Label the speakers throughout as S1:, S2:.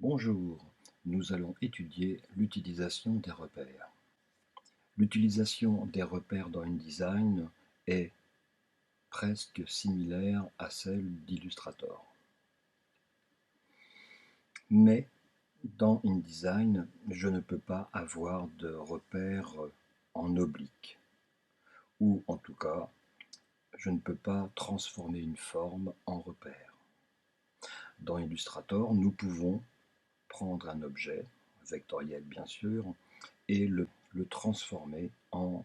S1: Bonjour, nous allons étudier l'utilisation des repères. L'utilisation des repères dans InDesign est presque similaire à celle d'Illustrator. Mais dans InDesign, je ne peux pas avoir de repères en oblique, ou en tout cas, je ne peux pas transformer une forme en repère. Dans Illustrator, nous pouvons prendre un objet, vectoriel bien sûr, et le transformer en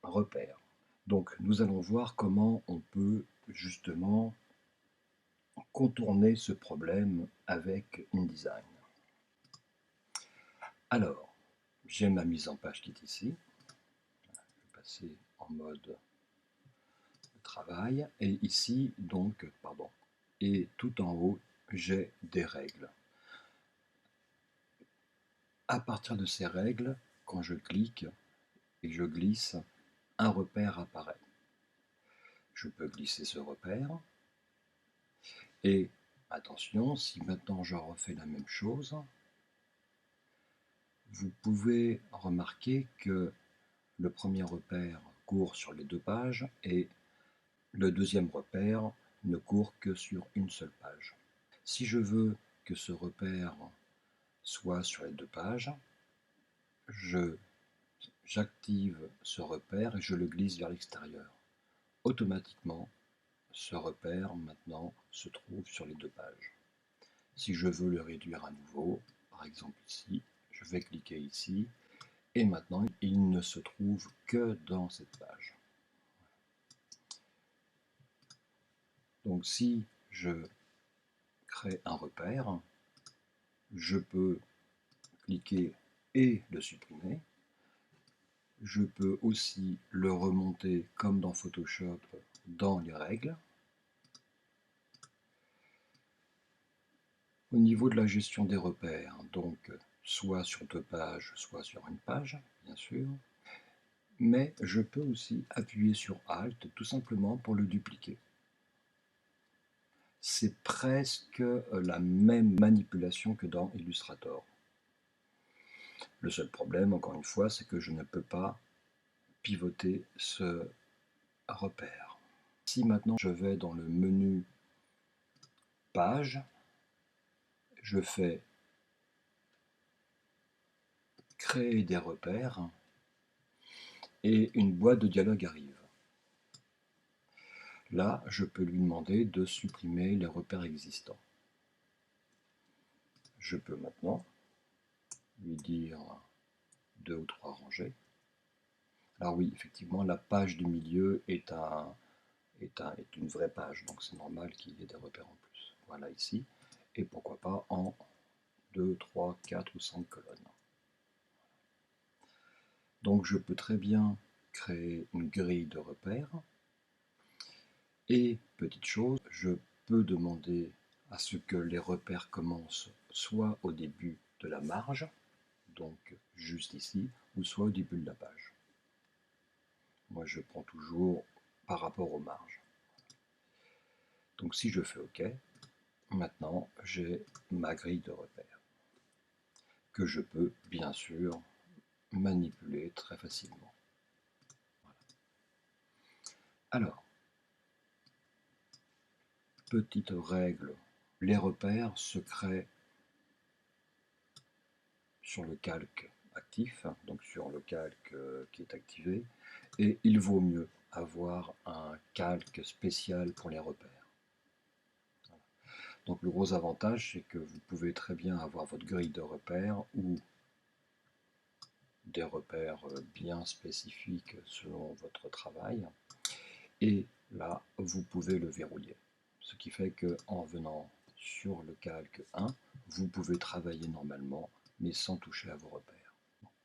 S1: repère. Donc nous allons voir comment on peut justement contourner ce problème avec InDesign. Alors, j'ai ma mise en page qui est ici. Je vais passer en mode travail. Et ici, donc, et tout en haut, j'ai des règles. À partir de ces règles, quand je clique et que je glisse, un repère apparaît. Je peux glisser ce repère. Et attention, si maintenant je refais la même chose, vous pouvez remarquer que le premier repère court sur les deux pages et le deuxième repère ne court que sur une seule page. Si je veux que ce repère soit sur les deux pages, j'active ce repère et je le glisse vers l'extérieur. Automatiquement, ce repère maintenant se trouve sur les deux pages. Si je veux le réduire à nouveau, par exemple ici, je vais cliquer ici et maintenant il ne se trouve que dans cette page. Donc si je crée un repère, je peux cliquer et le supprimer. Je peux aussi le remonter comme dans Photoshop dans les règles. Au niveau de la gestion des repères, donc soit sur deux pages, soit sur une page, bien sûr, mais je peux aussi appuyer sur Alt tout simplement pour le dupliquer. C'est presque la même manipulation que dans Illustrator. Le seul problème, encore une fois, c'est que je ne peux pas pivoter ce repère. Si maintenant je vais dans le menu Page, je fais Créer des repères et une boîte de dialogue arrive. Là, je peux lui demander de supprimer les repères existants. Je peux maintenant lui dire 2 ou 3 rangées. Alors oui, effectivement, la page du milieu est une vraie page, donc c'est normal qu'il y ait des repères en plus. Voilà ici, et pourquoi pas en 2, 3, 4 ou 5 colonnes. Donc je peux très bien créer une grille de repères. Et petite chose, je peux demander à ce que les repères commencent soit au début de la marge, donc juste ici, ou soit au début de la page. Moi je prends toujours par rapport aux marges. Donc si je fais OK, maintenant j'ai ma grille de repères que je peux bien sûr manipuler très facilement. Voilà. Alors, petite règle, les repères se créent sur le calque actif, donc sur le calque qui est activé, et il vaut mieux avoir un calque spécial pour les repères. Donc le gros avantage, c'est que vous pouvez très bien avoir votre grille de repères ou des repères bien spécifiques selon votre travail, et là, vous pouvez le verrouiller. Ce qui fait qu'en venant sur le calque 1, vous pouvez travailler normalement, mais sans toucher à vos repères.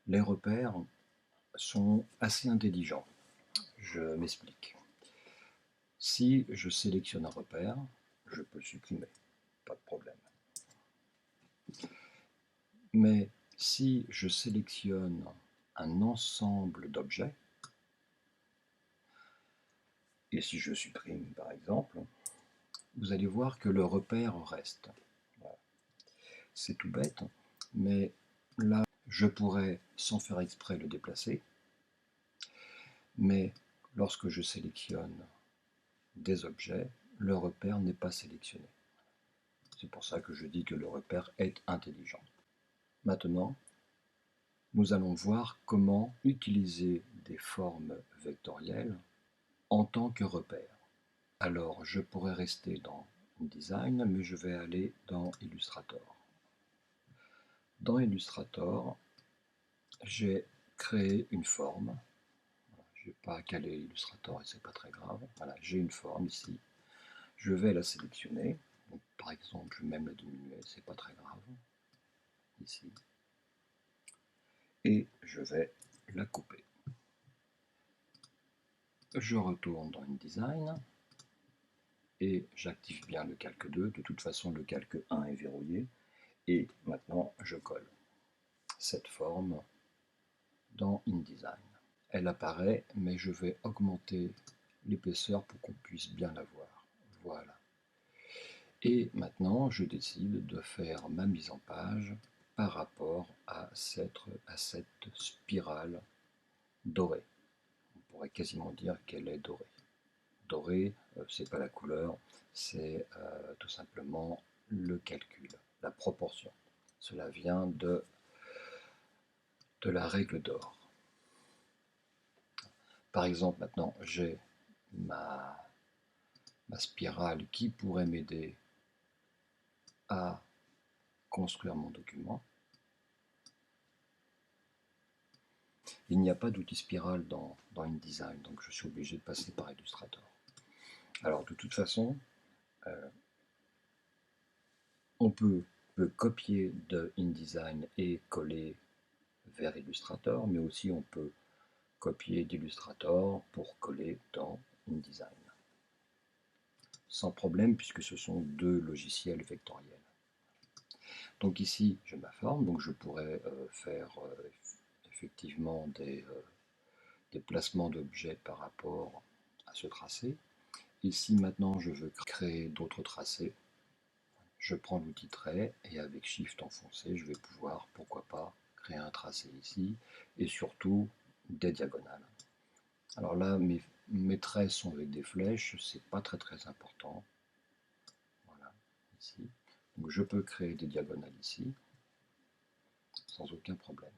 S1: Les repères sont assez intelligents. Je m'explique. Si je sélectionne un repère, je peux le supprimer, pas de problème. Mais si je sélectionne un ensemble d'objets, et si je supprime par exemple, vous allez voir que le repère reste. Voilà. C'est tout bête, mais là, je pourrais, sans faire exprès, le déplacer. Mais lorsque je sélectionne des objets, le repère n'est pas sélectionné. C'est pour ça que je dis que le repère est intelligent. Maintenant, nous allons voir comment utiliser des formes vectorielles en tant que repère. Alors, je pourrais rester dans InDesign, mais je vais aller dans Illustrator. Dans Illustrator, j'ai créé une forme. Je n'ai pas calé Illustrator et c'est pas très grave. Voilà, j'ai une forme ici. Je vais la sélectionner. Donc, par exemple, je vais même la diminuer, c'est pas très grave. Ici. Et je vais la couper. Je retourne dans InDesign et j'active bien le calque 2. De toute façon, le calque 1 est verrouillé. Et maintenant, je colle cette forme dans InDesign. Elle apparaît, mais je vais augmenter l'épaisseur pour qu'on puisse bien la voir. Voilà. Et maintenant, je décide de faire ma mise en page par rapport à cette spirale dorée. On pourrait quasiment dire qu'elle est dorée. Dorée, c'est pas la couleur, c'est tout simplement le calcul, la proportion. Cela vient de la règle d'or. Par exemple, maintenant, j'ai ma spirale qui pourrait m'aider à construire mon document. Il n'y a pas d'outil spirale dans InDesign, donc je suis obligé de passer par Illustrator. Alors de toute façon, on peut copier de InDesign et coller vers Illustrator, mais aussi on peut copier d'Illustrator pour coller dans InDesign. Sans problème, puisque ce sont deux logiciels vectoriels. Donc ici, j'ai ma forme, donc je pourrais faire effectivement des placements d'objets par rapport à ce tracé. Ici, maintenant, je veux créer d'autres tracés. Je prends l'outil trait et avec Shift enfoncé, je vais pouvoir, pourquoi pas, créer un tracé ici et surtout des diagonales. Alors là, mes traits sont avec des flèches, c'est pas très important. Voilà, ici. Donc je peux créer des diagonales ici, sans aucun problème.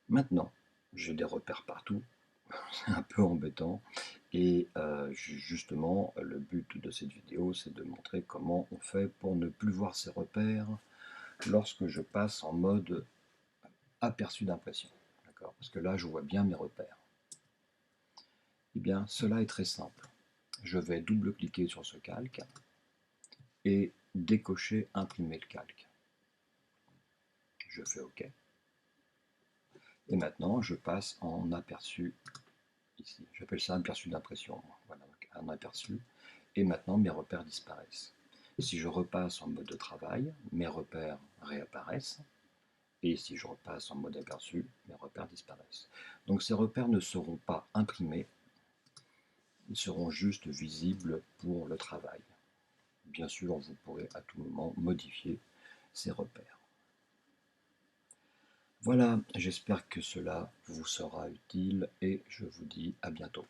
S1: Maintenant, j'ai des repères partout, c'est un peu embêtant. Et justement, le but de cette vidéo, c'est de montrer comment on fait pour ne plus voir ces repères lorsque je passe en mode aperçu d'impression. Parce que là, je vois bien mes repères. Eh bien, cela est très simple. Je vais double-cliquer sur ce calque et décocher imprimer le calque. Je fais OK. Et maintenant, je passe en aperçu ici. J'appelle ça aperçu d'impression. Voilà, donc un aperçu. Et maintenant, mes repères disparaissent. Si je repasse en mode de travail, mes repères réapparaissent. Et si je repasse en mode aperçu, mes repères disparaissent. Donc ces repères ne seront pas imprimés, ils seront juste visibles pour le travail. Bien sûr, vous pourrez à tout moment modifier ces repères. Voilà, j'espère que cela vous sera utile et je vous dis à bientôt.